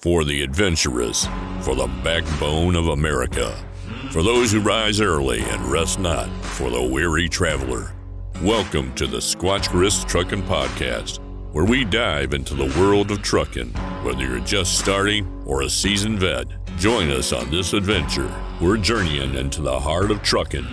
For the adventurous, for the backbone of America, for those who rise early and rest not, for the weary traveler. Welcome to the Squatch Grist Truckin' Podcast, where we dive into the world of trucking. Whether you're just starting or a seasoned vet, join us on this adventure. We're journeying into the heart of trucking,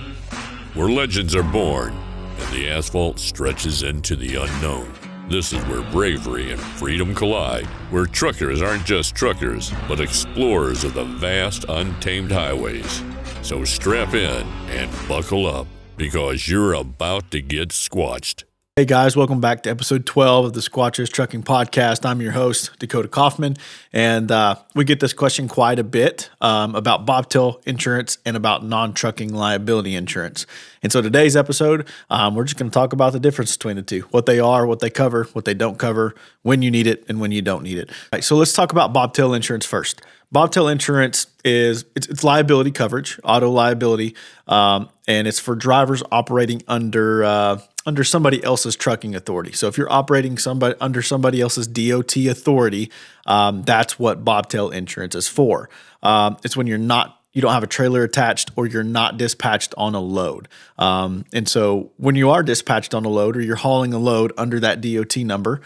where legends are born and the asphalt stretches into the unknown. This is where bravery and freedom collide, where truckers aren't just truckers, but explorers of the vast, untamed highways. So strap in and buckle up, because you're about to get squatched. Hey guys, welcome back to episode 12 of the Squatch Grist Trucking Podcast. I'm your host, Dakota Kaufman, and we get this question quite a bit about bobtail insurance and about non-trucking liability insurance. And so today's episode, we're just going to talk about the difference between the two, what they are, what they cover, what they don't cover, when you need it, and when you don't need it. All right, so let's talk about bobtail insurance first. Bobtail insurance is it's liability coverage, auto liability, and it's for drivers operating under somebody else's trucking authority. So if you're operating under somebody else's DOT authority, that's what bobtail insurance is for. It's when you don't have a trailer attached or you're not dispatched on a load. And so when you are dispatched on a load or you're hauling a load under that DOT number,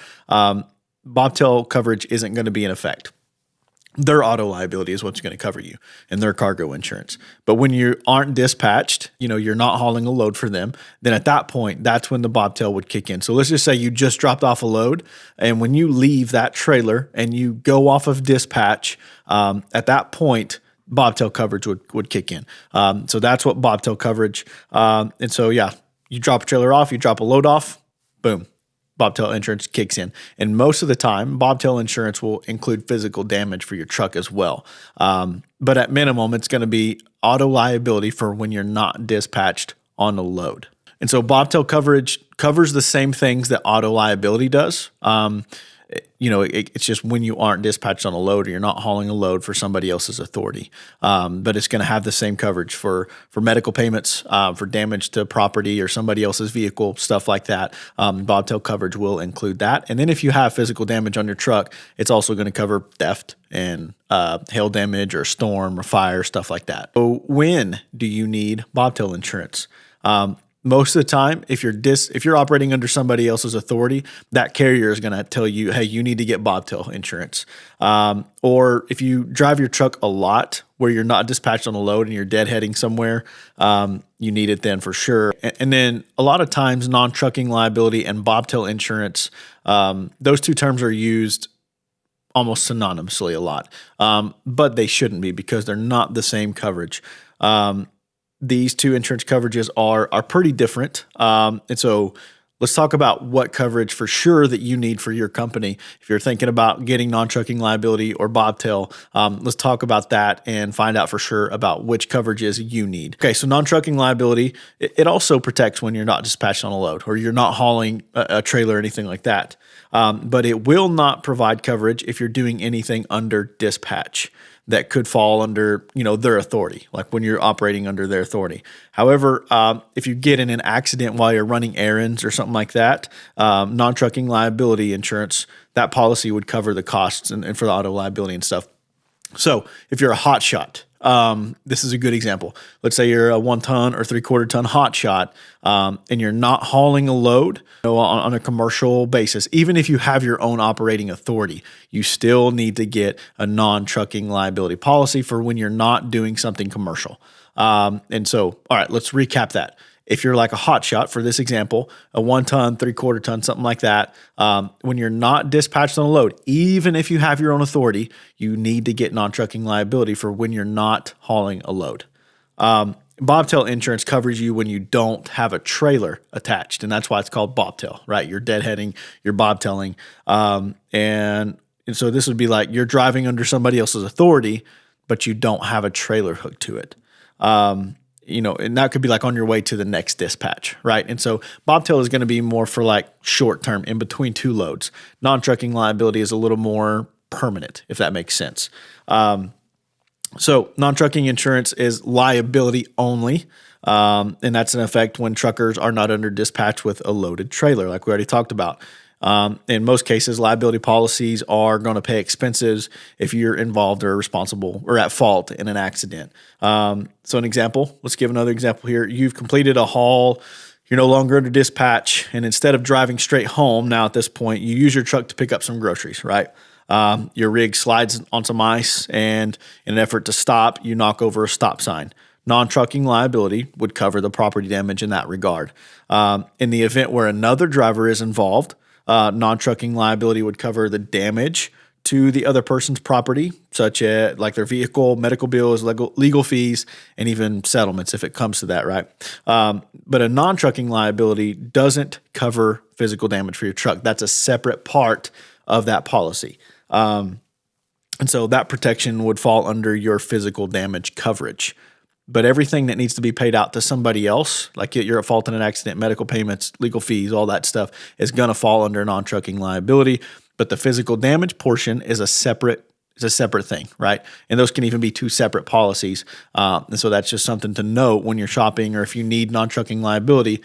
bobtail coverage isn't going to be in effect. Their auto liability is what's going to cover you and their cargo insurance. But when you aren't dispatched, you're not hauling a load for them, then at that point, that's when the bobtail would kick in. So let's just say you just dropped off a load, and when you leave that trailer and you go off of dispatch, at that point, bobtail coverage would kick in. So that's what bobtail coverage. And so, you drop a trailer off, you drop a load off, boom. Bobtail insurance kicks in. And most of the time, bobtail insurance will include physical damage for your truck as well. But at minimum, it's going to be auto liability for when you're not dispatched on a load. And so bobtail coverage covers the same things that auto liability does. It's just when you aren't dispatched on a load or you're not hauling a load for somebody else's authority. But it's going to have the same coverage for medical payments, for damage to property or somebody else's vehicle, stuff like that. Bobtail coverage will include that. And then if you have physical damage on your truck, it's also going to cover theft and hail damage or storm or fire, stuff like that. So when do you need bobtail insurance? Most of the time, if you're operating under somebody else's authority, that carrier is going to tell you, hey, you need to get bobtail insurance. Or if you drive your truck a lot where you're not dispatched on a load and you're deadheading somewhere, you need it then for sure. And then a lot of times, non-trucking liability and bobtail insurance, those two terms are used almost synonymously a lot, but they shouldn't be because they're not the same coverage. These two insurance coverages are pretty different. And so let's talk about what coverage for sure that you need for your company. If you're thinking about getting non-trucking liability or bobtail, let's talk about that and find out for sure about which coverages you need. Okay, so non-trucking liability, it also protects when you're not dispatched on a load or you're not hauling a trailer or anything like that. But it will not provide coverage if you're doing anything under dispatch that could fall under, their authority, like when you're operating under their authority. However, if you get in an accident while you're running errands or something like that, non-trucking liability insurance, that policy would cover the costs and for the auto liability and stuff. So if you're a hot shot, this is a good example. Let's say you're a 1 ton or 3/4 ton hot shot, and you're not hauling a load on a commercial basis. Even if you have your own operating authority, you still need to get a non-trucking liability policy for when you're not doing something commercial. And so, all right, let's recap that. If you're like a hot shot, for this example, a 1 ton, 3/4 ton, something like that, when you're not dispatched on a load, even if you have your own authority, you need to get non-trucking liability for when you're not hauling a load. Bobtail insurance covers you when you don't have a trailer attached, and that's why it's called bobtail, right? You're deadheading, you're bobtailing. And so this would be like you're driving under somebody else's authority, but you don't have a trailer hooked to it. And that could be like on your way to the next dispatch, right? And so bobtail is going to be more for like short term in between two loads. Non-trucking liability is a little more permanent, if that makes sense. So non-trucking insurance is liability only. And that's in effect when truckers are not under dispatch with a loaded trailer, like we already talked about. In most cases, liability policies are going to pay expenses if you're involved or responsible or at fault in an accident. So an example, let's give another example here. You've completed a haul. You're no longer under dispatch. And instead of driving straight home, now at this point, you use your truck to pick up some groceries, right? Your rig slides on some ice, and in an effort to stop, you knock over a stop sign. Non-trucking liability would cover the property damage in that regard. In the event where another driver is involved, non-trucking liability would cover the damage to the other person's property, such as like their vehicle, medical bills, legal fees, and even settlements if it comes to that, right? But a non-trucking liability doesn't cover physical damage for your truck. That's a separate part of that policy. And so that protection would fall under your physical damage coverage. But everything that needs to be paid out to somebody else, like you're at fault in an accident, medical payments, legal fees, all that stuff is going to fall under non-trucking liability. But the physical damage portion is a separate thing, right? And those can even be two separate policies. And so that's just something to note when you're shopping, or if you need non-trucking liability,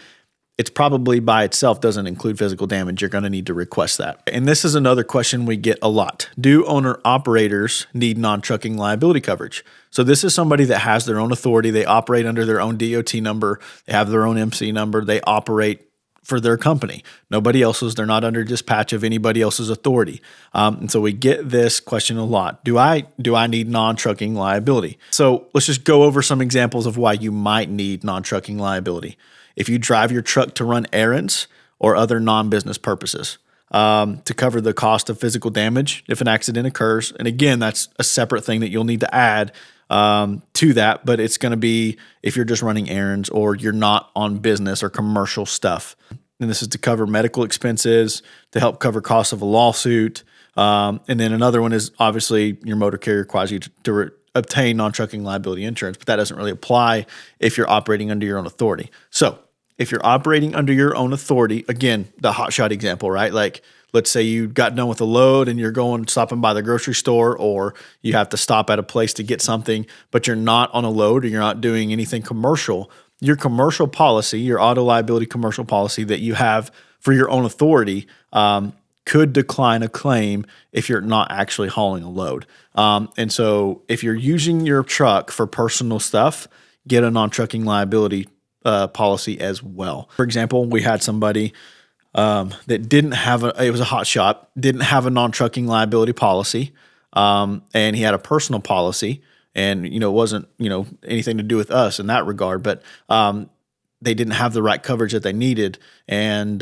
it's probably by itself doesn't include physical damage. You're going to need to request that. And this is another question we get a lot. Do owner-operators need non-trucking liability coverage? So this is somebody that has their own authority. They operate under their own DOT number. They have their own MC number. They operate for their company. Nobody else's. They're not under dispatch of anybody else's authority. And so we get this question a lot. Do I need non-trucking liability? So let's just go over some examples of why you might need non-trucking liability. If you drive your truck to run errands or other non-business purposes, to cover the cost of physical damage if an accident occurs. And again, that's a separate thing that you'll need to add to that, but it's going to be if you're just running errands or you're not on business or commercial stuff. And this is to cover medical expenses, to help cover costs of a lawsuit. And then another one is obviously your motor carrier requires you to obtain non-trucking liability insurance, but that doesn't really apply if you're operating under your own authority. So if you're operating under your own authority, again, the hotshot example, right? Like, let's say you got done with a load and you're stopping by the grocery store, or you have to stop at a place to get something, but you're not on a load or you're not doing anything commercial. Your commercial policy, your auto liability commercial policy that you have for your own authority, could decline a claim if you're not actually hauling a load. And so if you're using your truck for personal stuff, get a non-trucking liability policy as well. For example, we had somebody that didn't have it was a hot shot, didn't have a non-trucking liability policy, and he had a personal policy, and it wasn't anything to do with us in that regard, but they didn't have the right coverage that they needed, and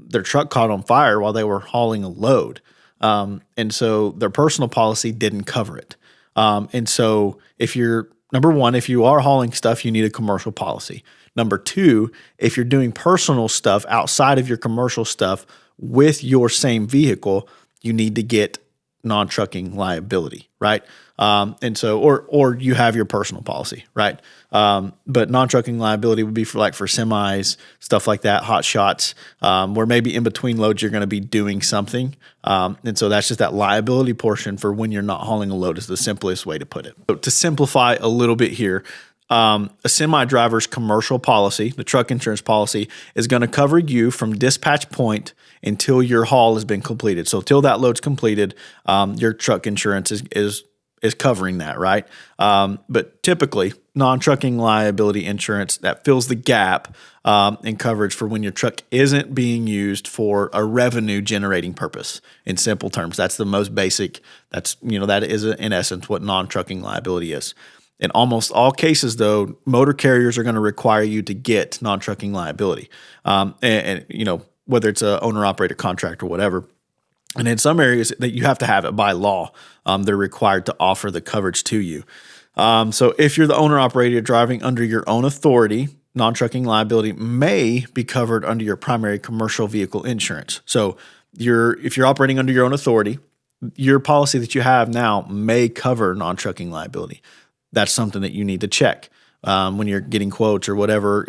their truck caught on fire while they were hauling a load, and so their personal policy didn't cover it. And so if you're number one, if you are hauling stuff, you need a commercial policy. Number two, if you're doing personal stuff outside of your commercial stuff with your same vehicle, you need to get non-trucking liability, right? And so, or you have your personal policy, right? But non-trucking liability would be for semis, stuff like that, hot shots, where maybe in between loads you're going to be doing something. And so that's just that liability portion for when you're not hauling a load is the simplest way to put it. So to simplify a little bit here, a semi driver's commercial policy, the truck insurance policy, is going to cover you from dispatch point until your haul has been completed. So till that load's completed, your truck insurance is covering that, right? But typically, non-trucking liability insurance, that fills the gap in coverage for when your truck isn't being used for a revenue generating purpose. In simple terms, that's the most basic. That is in essence what non-trucking liability is. In almost all cases, though, motor carriers are going to require you to get non-trucking liability, and whether it's a owner-operator contract or whatever. And in some areas that you have to have it by law, they're required to offer the coverage to you. So if you're the owner-operator driving under your own authority, non-trucking liability may be covered under your primary commercial vehicle insurance. So if you're operating under your own authority, your policy that you have now may cover non-trucking liability. That's something that you need to check when you're getting quotes or whatever,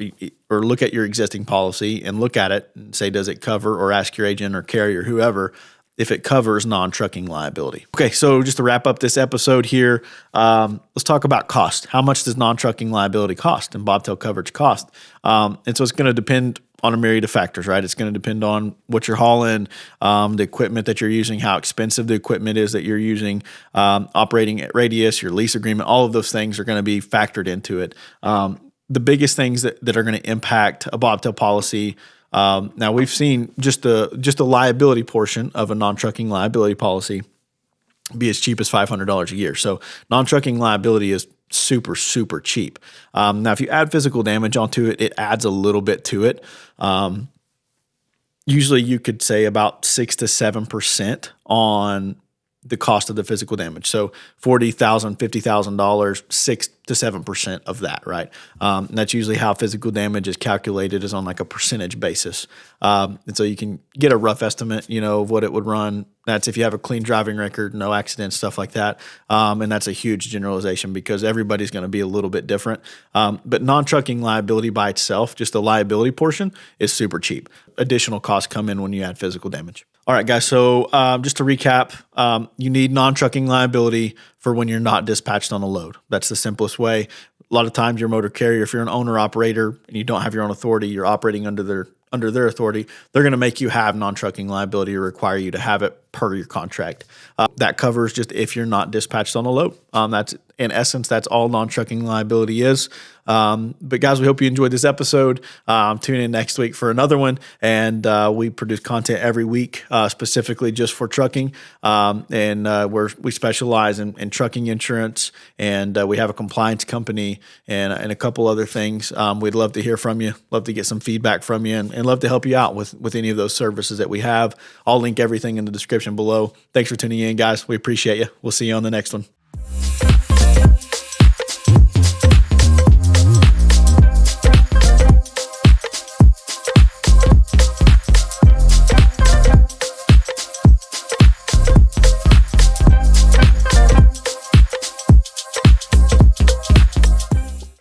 or look at your existing policy and look at it and say, does it cover, or ask your agent or carrier, whoever, if it covers non-trucking liability. Okay, so just to wrap up this episode here, let's talk about cost. How much does non-trucking liability cost and bobtail coverage cost? And so it's going to depend on a myriad of factors, right? It's going to depend on what you're hauling, the equipment that you're using, how expensive the equipment is that you're using, operating at radius, your lease agreement, all of those things are going to be factored into it. The biggest things that are going to impact a bobtail policy. Now we've seen just the liability portion of a non-trucking liability policy be as cheap as $500 a year. So non-trucking liability is super, super cheap. Now, if you add physical damage onto it, it adds a little bit to it. Usually you could say about 6 to 7% on the cost of the physical damage. So $40,000, $50,000, 6 to 7% of that, right? And that's usually how physical damage is calculated, is on like a percentage basis. And so you can get a rough estimate, of what it would run. That's if you have a clean driving record, no accidents, stuff like that. And that's a huge generalization because everybody's going to be a little bit different. But non-trucking liability by itself, just the liability portion, is super cheap. Additional costs come in when you add physical damage. All right, guys. So just to recap, you need non-trucking liability for when you're not dispatched on a load. That's the simplest way. A lot of times your motor carrier, if you're an owner operator and you don't have your own authority, you're operating under their authority, they're going to make you have non-trucking liability or require you to have it per your contract. That covers just if you're not dispatched on a load. That's in essence, that's all non-trucking liability is. But guys, we hope you enjoyed this episode. Tune in next week for another one. And we produce content every week, specifically just for trucking. And we specialize in trucking insurance, and we have a compliance company and a couple other things. We'd love to hear from you, love to get some feedback from you, and love to help you out with any of those services that we have. I'll link everything in the description below. Thanks for tuning in, guys. We appreciate you. We'll see you on the next one.